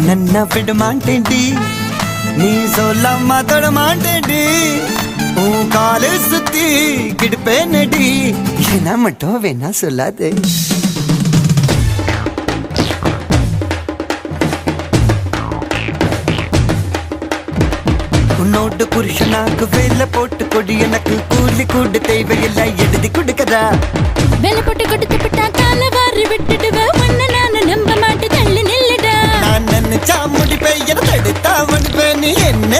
நன்ன விட மாட்டேன்டி நீ சொல்லாம தொட மாட்டேன்டி உன் காலு சுத்தி கிடுப்பேனடி என்ன மட்டும் வேணா சொல்லாது உன்னோட்டு புருஷனாக்கு வேலை போட்டு கொடி எனக்கு கூலி கூடு தேவையில்லை எழுதி கொடுக்கதா வேலை போட்டு கொடுத்து விட்டா கால வாரி விட்டுடுவேன் உன்னை நானும் நம்ப மாட்டு தள்ளி நில்லுடா நான் நினைச்சா முடிப்பேன் என தடுத்தா முடிப்பேன் நீ என்ன